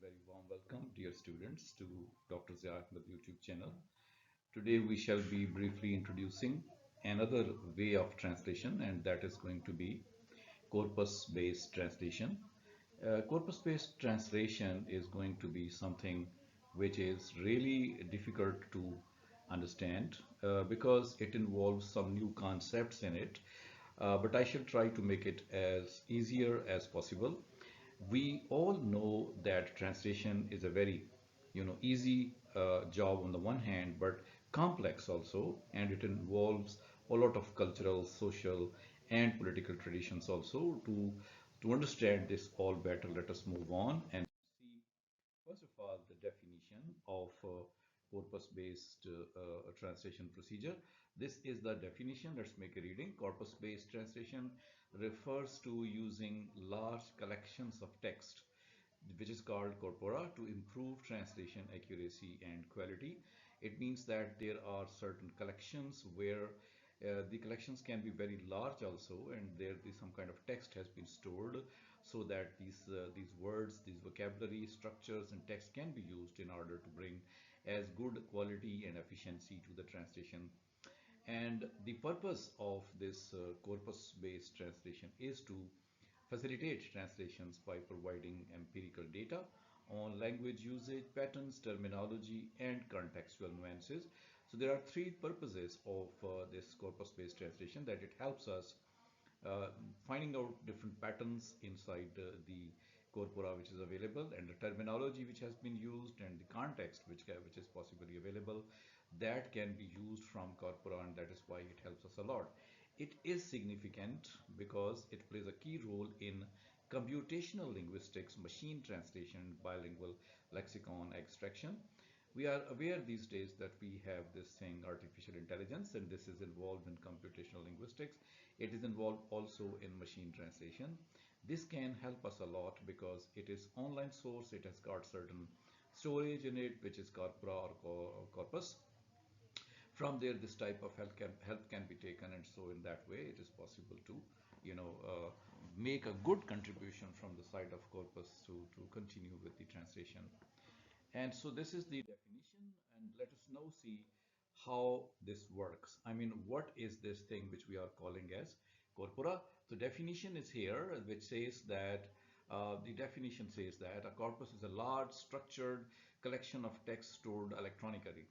very warm welcome, dear students, to Dr. Zia Ahmed YouTube channel. Today we shall be briefly introducing another way of translation, and that is going to be corpus-based translation. Corpus-based translation is going to be something which is really difficult to understand because it involves some new concepts in it. But I shall try to make it as easier as possible. We all know that translation is a very easy job on the one hand, but complex also, and it involves a lot of cultural, social, and political traditions also. To understand this all better, let us move on and see first of all the definition of corpus-based translation procedure. This is the definition. Let's make a reading. Corpus-based translation refers to using large collections of text, which is called corpora, to improve translation accuracy and quality. It means that there are certain collections where the collections can be very large also, and there is some kind of text has been stored so that these words, these vocabulary structures and text can be used in order to bring as good quality and efficiency to the translation. And the purpose of this corpus-based translation is to facilitate translations by providing empirical data on language usage, patterns, terminology, and contextual nuances. So there are three purposes of this corpus-based translation: that it helps us uh, finding out different patterns inside the corpora which is available, and the terminology which has been used, and the context which is possibly available, that can be used from corpora, and that is why it helps us a lot. It is significant because it plays a key role in computational linguistics, machine translation, bilingual lexicon extraction. We are aware these days that we have this thing, artificial intelligence, and this is involved in computational linguistics. It is involved also in machine translation. This can help us a lot because it is online source. It has got certain storage in it, which is corpora or corpus. From there, this type of help can be taken, and so in that way it is possible to make a good contribution from the side of corpus to continue with the translation. And so this is the definition, and let us now see how this works. I mean, what is this thing which we are calling as corpora? The definition is here, which says that the definition says that a corpus is a large structured collection of text stored electronically.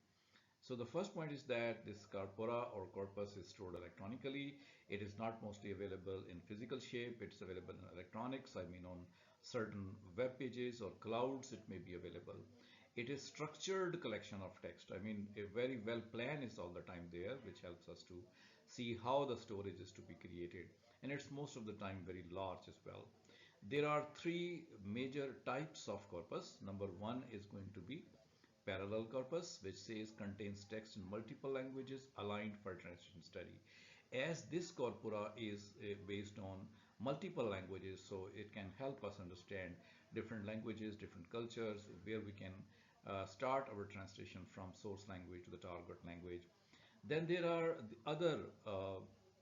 So the first point is that this corpora or corpus is stored electronically. It is not mostly available in physical shape. It's available in electronics. I mean, on certain web pages or clouds, it may be available. It is structured collection of text. I mean, a very well plan is all the time there, which helps us to see how the storage is to be created. And it's most of the time very large as well. There are three major types of corpus. Number one is going to be parallel corpus, which says contains text in multiple languages aligned for translation study. As this corpora is based on multiple languages, so it can help us understand different languages, different cultures, where we can start our translation from source language to the target language. Then there are the other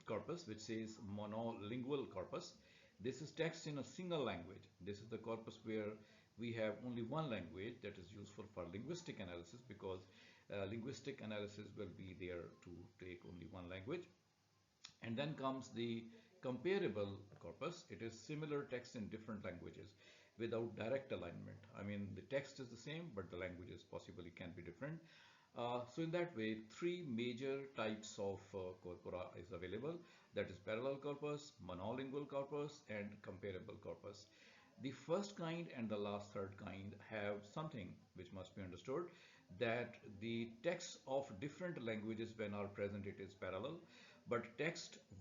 corpus, which says monolingual corpus. This is text in a single language. This is the corpus where we have only one language, that is useful for linguistic analysis, because linguistic analysis will be there to take only one language. And then comes the comparable corpus. It is similar text in different languages without direct alignment. I mean, the text is the same, but the languages possibly can be different. So in that way, three major types of corpora is available. That is parallel corpus, monolingual corpus, and comparable corpus. The first kind and the last third kind have something which must be understood, that the text of different languages, when are present, it is parallel, but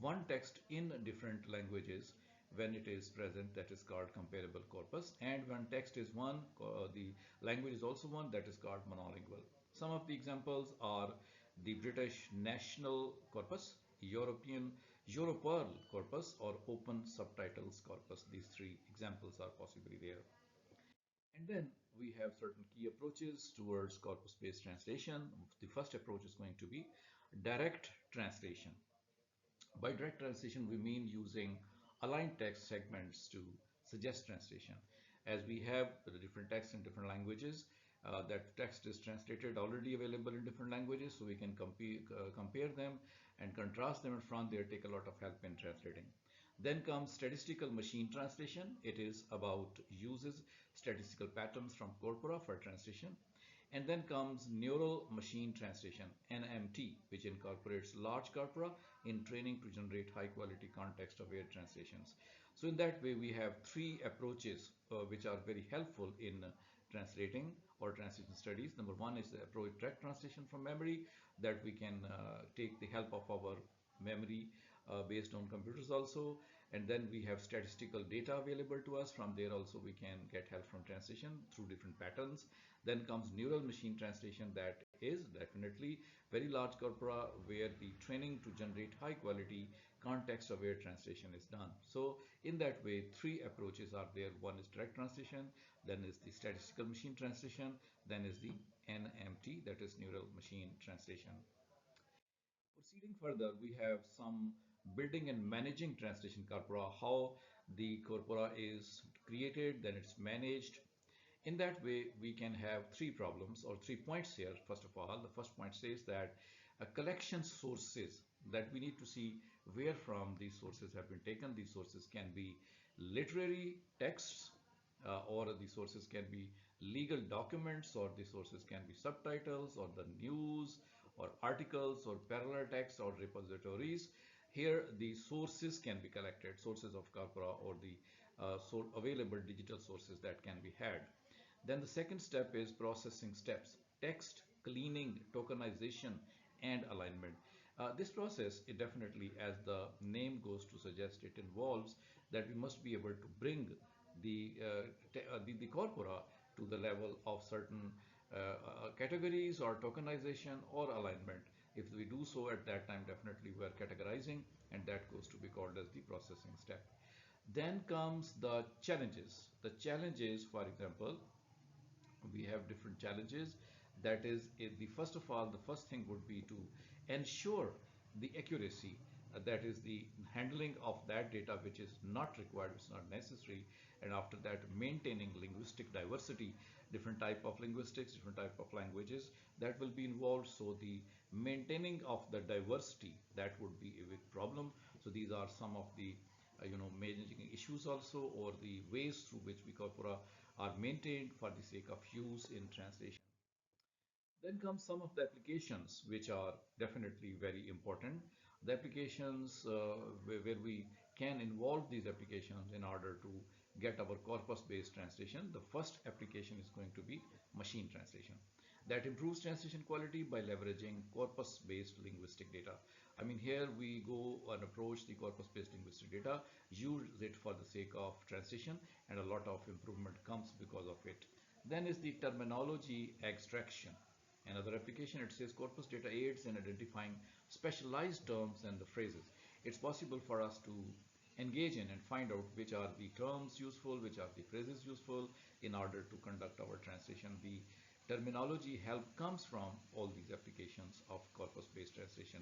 one text in different languages, when it is present, that is called comparable corpus. And when text is one, the language is also one, that is called monolingual. Some of the examples are the British National Corpus, European Europearl corpus, or open subtitles corpus. These three examples are possibly there. And then we have certain key approaches towards corpus-based translation. The first approach is going to be direct translation. By direct translation, we mean using aligned text segments to suggest translation. as we have the different texts in different languages. That text is translated already available in different languages, so we can compare them and contrast them, and from there take a lot of help in translating. Then comes statistical machine translation. It is about uses statistical patterns from corpora for translation. And then comes neural machine translation, NMT, which incorporates large corpora in training to generate high quality context aware translations. So in that way, we have three approaches which are very helpful in translating or translation studies. Number one is the approach direct translation from memory, that we can take the help of our memory based on computers also. And then we have statistical data available to us. From there also we can get help from translation through different patterns. Then comes neural machine translation, that is definitely very large corpora where the training to generate high quality context aware translation is done. So in that way, three approaches are there. One is direct translation, then is the statistical machine translation, then is the NMT, that is neural machine translation. Proceeding further, we have some building and managing translation corpora, how the corpora is created, then it's managed. In that way, we can have three problems or 3 points here. First of all, the first point says that a collection sources, that we need to see where from these sources have been taken. These sources can be literary texts, or the sources can be legal documents, or the sources can be subtitles, or the news, or articles, or parallel texts, or repositories. Here the sources can be collected, sources of corpora, or the available digital sources that can be had. Then the second step is processing steps: text, cleaning, tokenization, and alignment. This process, it definitely, as the name goes to suggest, it involves that we must be able to bring the corpora to the level of certain categories or tokenization or alignment. If we do so, at that time definitely we are categorizing, and that goes to be called as the processing step. Then comes the challenges. The challenges, for example, we have different challenges. That is, the first of all, the first thing would be to ensure the accuracy, that is the handling of that data which is not required, which is not necessary. And after that, maintaining linguistic diversity, different type of linguistics, different type of languages that will be involved. So the maintaining of the diversity, that would be a big problem. So these are some of the managing issues also, or the ways through which the corpora are maintained for the sake of use in translation. Then comes some of the applications which are definitely very important. The applications where we can involve these applications in order to get our corpus-based translation. The first application is going to be machine translation. That improves translation quality by leveraging corpus-based linguistic data. I mean, here we go and approach the corpus-based linguistic data, use it for the sake of translation, and a lot of improvement comes because of it. Then is the terminology extraction. Another application, it says corpus data aids in identifying specialized terms and the phrases. It's possible for us to engage in and find out which are the terms useful, which are the phrases useful in order to conduct our translation. The terminology help comes from all these applications of corpus-based translation.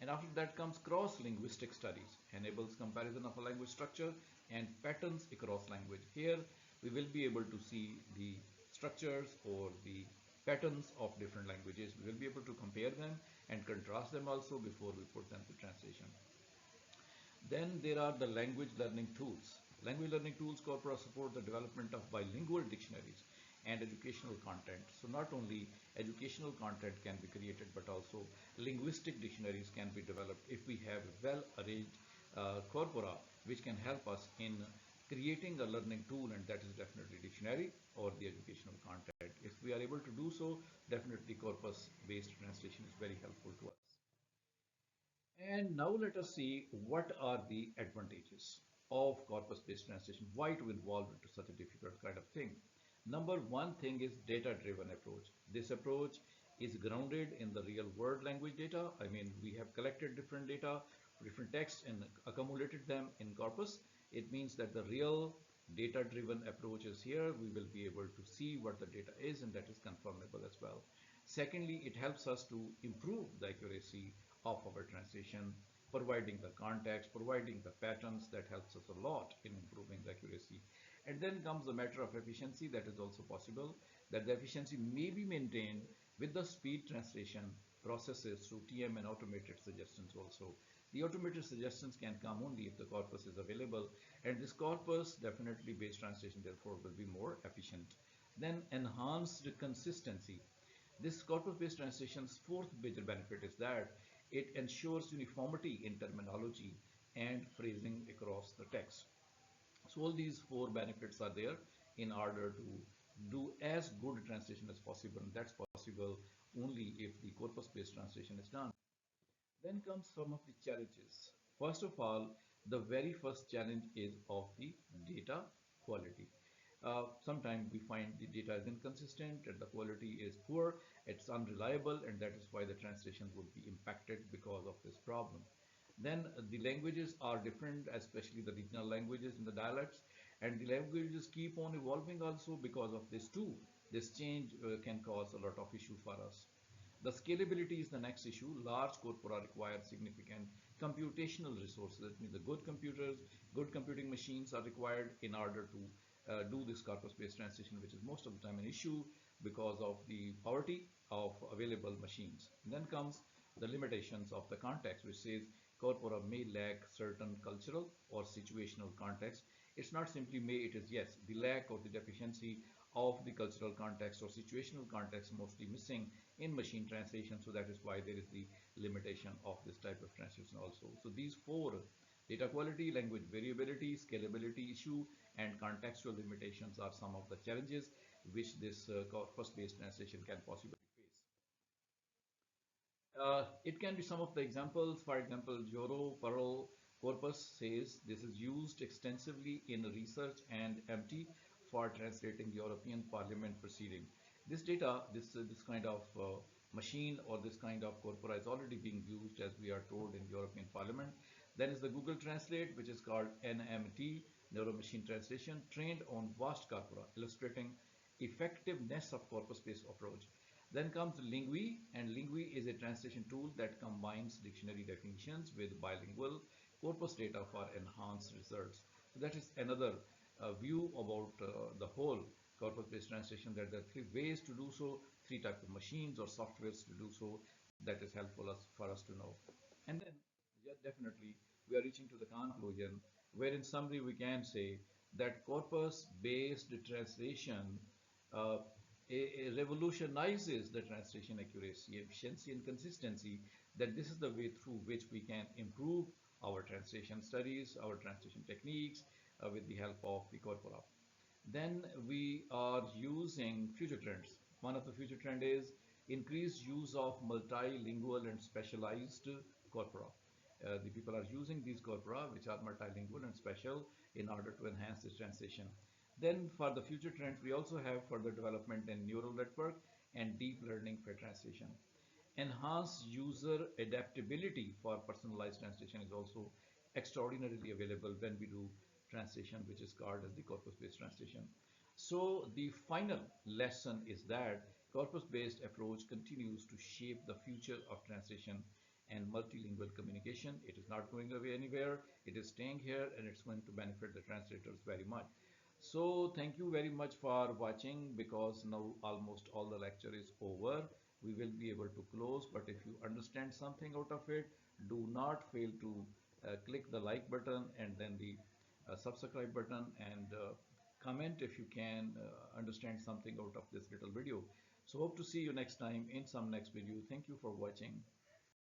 And after that comes cross-linguistic studies, enables comparison of a language structure and patterns across language. Here we will be able to see the structures or the patterns of different languages. We will be able to compare them and contrast them also before we put them to translation. Then there are the language learning tools. Language learning tools corpora support the development of bilingual dictionaries and educational content. So not only educational content can be created, but also linguistic dictionaries can be developed if we have well arranged corpora which can help us in creating a learning tool, and that is definitely dictionary or the educational content. If we are able to do so, definitely corpus-based translation is very helpful to us. And now let us see what are the advantages of corpus-based translation, why to involve into such a difficult kind of thing. Number one thing is data-driven approach. This approach is grounded in the real world language data. I mean, we have collected different data, different texts, and accumulated them in corpus. It means that the real data-driven approach is here. We will be able to see what the data is, and that is confirmable as well. Secondly, it helps us to improve the accuracy of our translation, providing the context, providing the patterns. That helps us a lot in improving the accuracy. And then comes the matter of efficiency. That is also possible, that the efficiency may be maintained with the speed translation processes through TM and automated suggestions also. The automated suggestions can come only if the corpus is available, and this corpus definitely based translation therefore will be more efficient. Then enhanced consistency. This corpus-based translation's fourth major benefit is that it ensures uniformity in terminology and phrasing across the text. So all these four benefits are there in order to do as good translation as possible, and that's possible only if the corpus-based translation is done. Then comes some of the challenges. First of all, the very first challenge is of the data quality. Sometimes we find the data is inconsistent and the quality is poor, it's unreliable, and that is why the translation would be impacted because of this problem. Then the languages are different, especially the regional languages and the dialects, and the languages keep on evolving also because of this too. This change can cause a lot of issue for us. The scalability is the next issue. Large corpora require significant computational resources. That means the good computers, good computing machines are required in order to do this corpus-based translation, which is most of the time an issue because of the poverty of available machines. And then comes the limitations of the context, which says corpora may lack certain cultural or situational context. It's not simply may, it is yes, the lack or the deficiency of the cultural context or situational context mostly missing in machine translation. So that is why there is the limitation of this type of translation also. So these four, data quality, language variability, scalability issue, and contextual limitations are some of the challenges which this corpus-based translation can possibly face. It can be some of the examples. For example, Joro Pearl corpus says this is used extensively in research and MT for translating European Parliament proceeding. This data, this kind of machine or this kind of corpora is already being used, as we are told, in European Parliament. Then is the Google Translate, which is called NMT, Neuro Machine Translation, trained on vast corpora, illustrating effectiveness of corpus-based approach. Then comes Lingui, and Lingui is a translation tool that combines dictionary definitions with bilingual corpus data for enhanced results. So that is another view about the whole corpus-based translation, that there are three ways to do so, three types of machines or softwares to do so. That is helpful for us to know. And then, yeah, definitely, we are reaching to the conclusion, where in summary we can say that corpus-based translation uh, revolutionizes the translation accuracy, efficiency, and consistency, that this is the way through which we can improve our translation studies, our translation techniques with the help of the corpora. Then we are using future trends. One of the future trend is increased use of multilingual and specialized corpora. The people are using these corpora, which are multilingual and special, in order to enhance this translation. Then for the future trends, we also have further development in neural network and deep learning for translation. Enhanced user adaptability for personalized translation is also extraordinarily available when we do translation, which is called as the corpus-based translation. So the final lesson is that corpus-based approach continues to shape the future of translation and multilingual communication. It is not going away anywhere. It is staying here, and it's going to benefit the translators very much. So thank you very much for watching, because now almost all the lecture is over. We will be able to close, but if you understand something out of it, do not fail to click the like button and then the subscribe button, and comment if you can understand something out of this little video. So hope to see you next time in some next video. Thank you for watching.